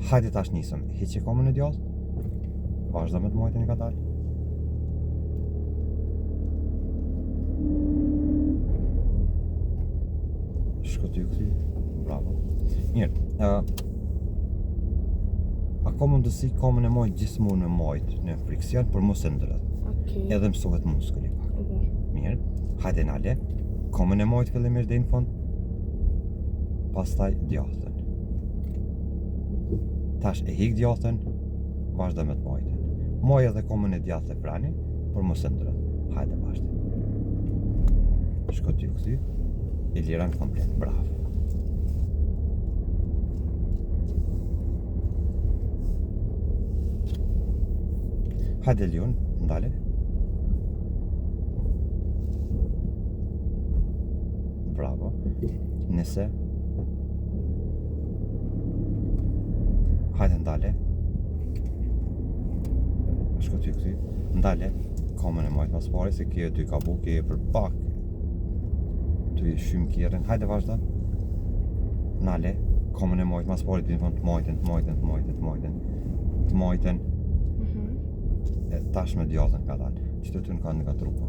Hajde tash nisëm. Hiqe komën e djathtë. Vazhdo me të mojtën e ka dalë. Shko ty këty. Bravo. Mirë. A ka mundësi komën e mojtë gjithmonë me mojtë në friksion, për mos e ndrët. Okej. Edhe mësohet muskuli pak. Mirë. Hajde nale. Komën e mojtë fillimisht deri në fund. Pastaj djathtën. Tash e hik djathtën, vazhdo me të mojtën. Moj edhe komën e djathtë e frani, për mos e ndrët. Hajde vazhdo. Shko ty këty. I liran komplet. Bravo. Hajde Lion, ndale. Bravo. Nëse. Hajde ndale. Shko ty këty. Ndale. Komën e mojtë mas pari, se kje ty ka bu, kje për pak. Ty shumë kjerën. Hajde vazhdo. Nale. Komën e mojtë mas pari, të mojtën. Tash me djathtën ka dalë. Qëtë ty në kanë nga trupa.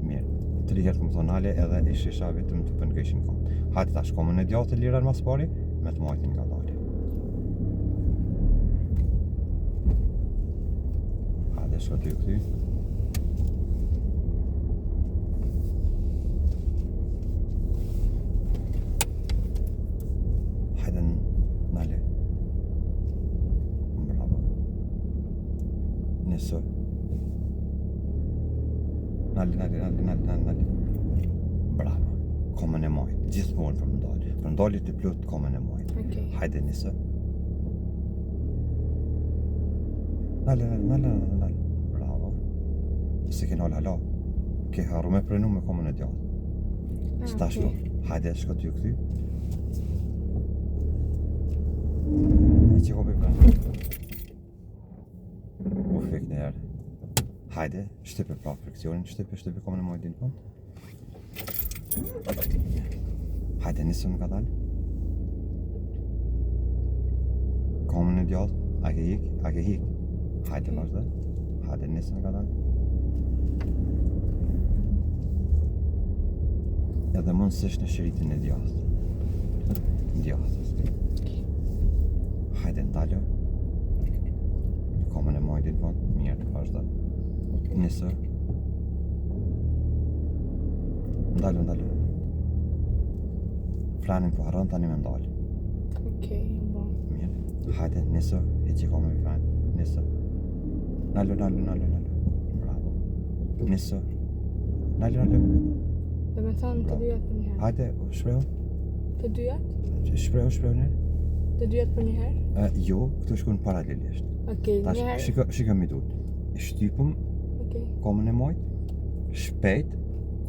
Mirë. 3 herë të më thonë nale edhe i shisha vetëm të pënkëshin kom. Hajde tash komën e djathtë e liran mas pari, me të mojtën nga dalë. Hajde shko ty këty. Hajde nale. Bravo. Nësë. Nale. Bravo. Komën e mojtë. Gjithmonë për ndalë. Për ndalë të plot komën e mojtë. Okej. Hajde nësë. Nale. Bravo. Se ke nalë hala. Ke harru me prenu me komën e djathtë. Stash lo. Hajde shko ty këty. E që kopi pranë. U fik në herë. Hajde, shtype pra friksionin, shtype komën e mojtë din fund. Hajde, nisëm nga dalë. Komën e djathtë, a ke hik. Hajde vazhdo. Hajde, nisëm nga dalë. Edhe mund sësh në shiritin e djathtës. Hajde ndalo. Komën e mojtë din fund, mirë, vazhdo. Nësë. Ndalo. Franin po harron tani me ndalë. Okej, bo. Mirë. Hajde, nësë, heqi komën me franin. Nësë. Nalo. Bravo. Nësë. Nalo. Dhe me thonë të dyjat për një herë. Hajde, shprehu. Të dyjat? Shprehu në. Të dyjat për një herë? Jo, këtu shkon paralelisht. Okej, një herë. Tash, shika mi dut. Shtypëm komën e mojtë, shpejt,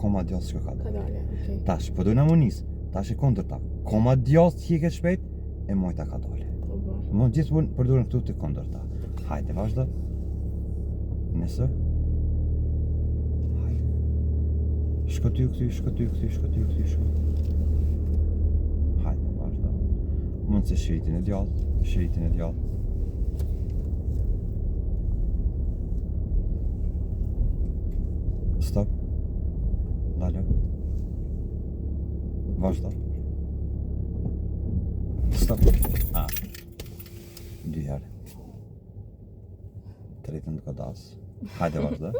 koma djathtë shko ka dalë. Okej. Tash, po dojna mu nisë, tash e kondërta. Koma djathtë hiket shpejt, e mojta ka dalë. Mund gjithmonë përdorën këtu të kondërta. Hajde, vazhdo. Nësë. Hajde. Shko ty këty. Hajde, vazhdo. Mund se shiritin e djathtë. Stop. Ndalo. Vazhdo. Stop. 2 herë. Tretën të kodas. Hajde vazhdo.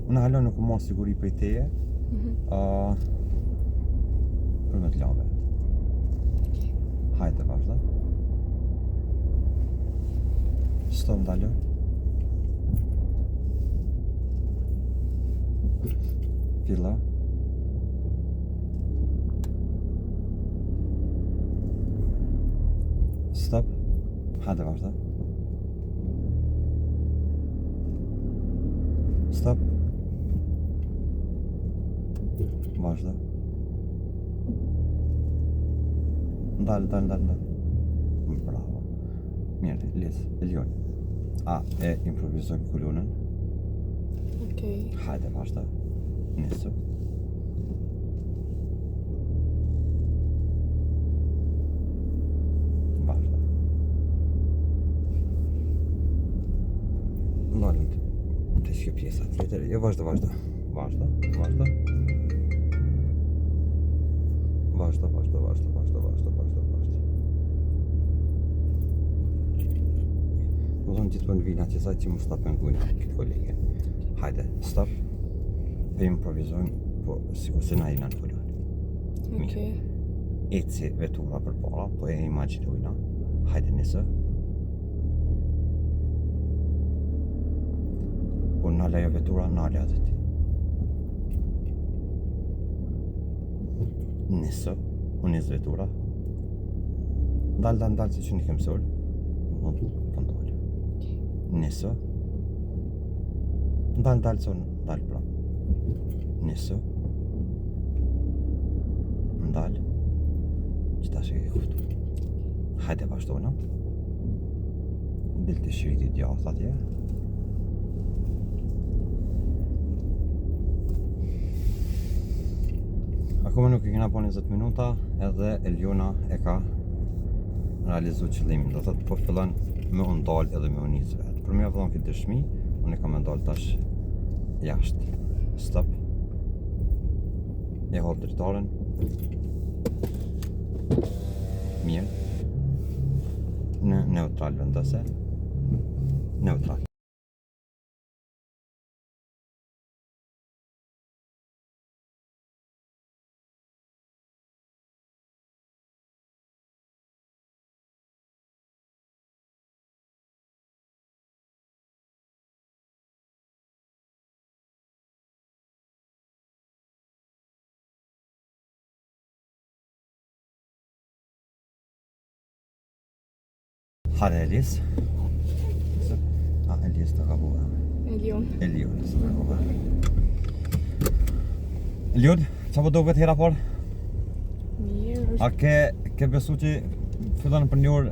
Unë halo nuk u mos siguri prej teje. Për me të lanë vetë. Hajde vazhdo. Stop ndalo. Fillo. Stop. Hajde vazhdo. Stop. Vazhdo. Ndalë. Bravo. Mirë, lisë, e ljojnë. A, e improvizojmë kolonën. Okej. Hajde vazhdo. Nisu. Vazhdo. Ndalim të shkjo pjesa tjetër. Jo, vazhdo. Vazhdo. Vazhdo. Më thonë gjithmonë vina që sa që më stapën gujnë këtë kolege. Hajde, stop. E improvizojmë, po sikur se na jena në foljon. Okej. Eci vetura për para, po e imagjinojna. Hajde nisë. Po nale ajo vetura, nale atë ti. Nisë, unë nisë vetura. Ndalë që një kemë solë. Po ndalë. Nisë. Ndalë që ndalë pra. Nisë. Ndalë. Që ta shë ke kuftu. Hajde vazhdojna. Dilë të shiriti djath atje. Akome nuk I kena po 20 minuta edhe Eliona e ka realizu qëllimin. Do thëtë po fillan me unë dalë edhe me unë njësë vetë. Për mja vëllon këtë dëshmi, unë e ka me dalë tash jashtë. Stop. E hodë dritaren. Mirë. Në neutral vendese. Neutral. Hajde Elis. Elis të ka buha. Elion së të buha. Elion, që po do këtë hera por? Mirë. A ke besu që fillan për një orë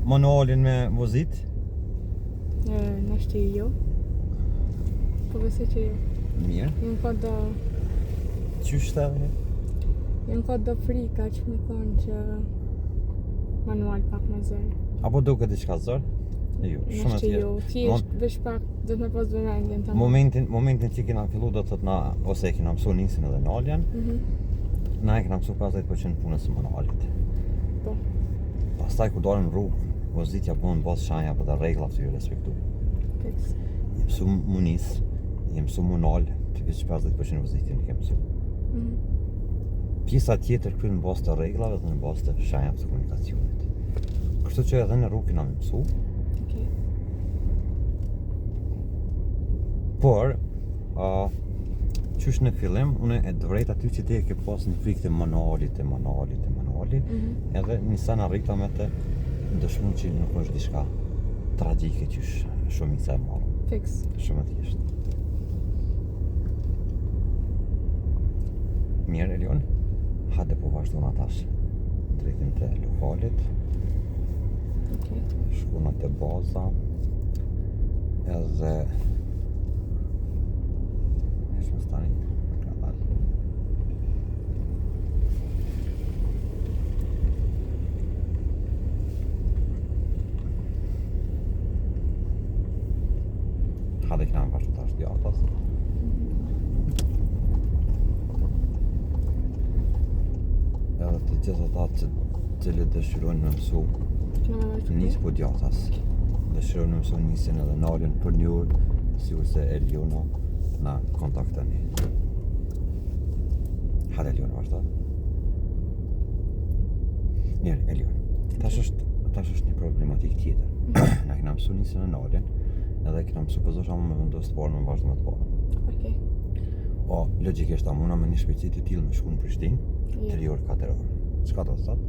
manualin me vozit? Nashti jo. Po besoj që jo. Mirë. Jënë ka da... Qysh të edhe? Jënë ka da frika që me thonë që... manual pak me zërë. Apo do këtë diçka zërë? Jo, shumë Nashti jo. Thjesht veç pak do të me pas vëmendjen të Momentin që kena fillu do të thot na, ose e kena mësu nisin edhe naljen, na e kena mësu 50% punës së manualit. Po. Pastaj ku dalën rrugë, vozitja bëhen bas shanja për të regla të ju respektu. Fix. Je mësu mu nis, je mësu mu nal, të veç 50% vozitjen ke mësu. Pjesa tjetër kryen në bas të reglave dhe në bas të shenjave të komunikacionit. Kështu që edhe në rrugë kena me mësu. Okej. Por, qysh në fillim, unë e dëvrejt aty që ti e ke pas në frikë të manualit, edhe njësa në rrita me të dëshmu që nuk është diçka tragjike qysh shumica e marrë. Fix. Shumë e thjeshtë. Mirë, Elion. Hajde po vazhdojnë atash drejtim të lokalit. Okej. Shkuna të baza. Edhe... Shme stani në kanal. Hajde kena më vazhdu tash djatas. Edhe të gjithë ata që cilët dëshirojnë me mësu nisë po djatas. Dëshirojnë me mësu nisin edhe naljen për një orë, sigur se Eliona na kontaktani. Hajde Eliona, vazhdo. Mirë, Eliona. Tash është një problematik tjetër. Na kena mësu nisin e naljen, edhe kena mësu pëzosh amë me vendos të parë me vazhdo me të parë. Okej. O, logikisht amuna me një shpejtësi të tillë me shku në Prishtinë, 3 orë, 4 orë. Çka do të thotë?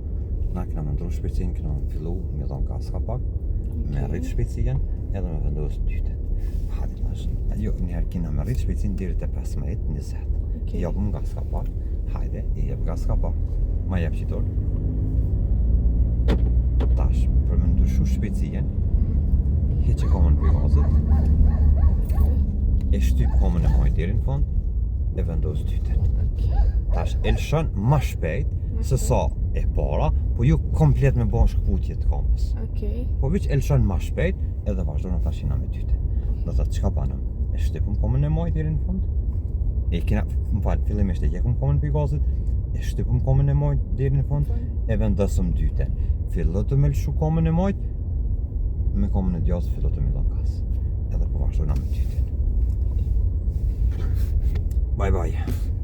Na kena me ndru shpejtësinë, kena me fillu me dhon gas ka pak, me rrit shpejtësinë edhe me vendos dytën. Hajde tash. Jo, njëherë kena me rrit shpejtësinë deri te 15-20. Japëm gas ka pak. Hajde, I jep gas ka pak. Ma jep qitor. Tash, për me ndryshu shpejtësinë, hiç e komën për gazet. e shtyp komën e majt deri në fund, e vendos dytën. Tash e lëshon më shpejt se sa e para, po ju komplet me bën shkputje të komës. Po veç e lëshon më shpejt edhe vazhdon tashina me dytën. Do të thotë çka banëm? E shtypëm komën e majt deri në fund. E kena, fillimisht e jekëm komën për gazit, e shtypëm komën e majt deri në fund, e vendosëm dytën. Fillo të me lëshu komën e majt, me komën e djathtë fillo të me gas. Edhe po vazhdojna me dytën. Bye bye.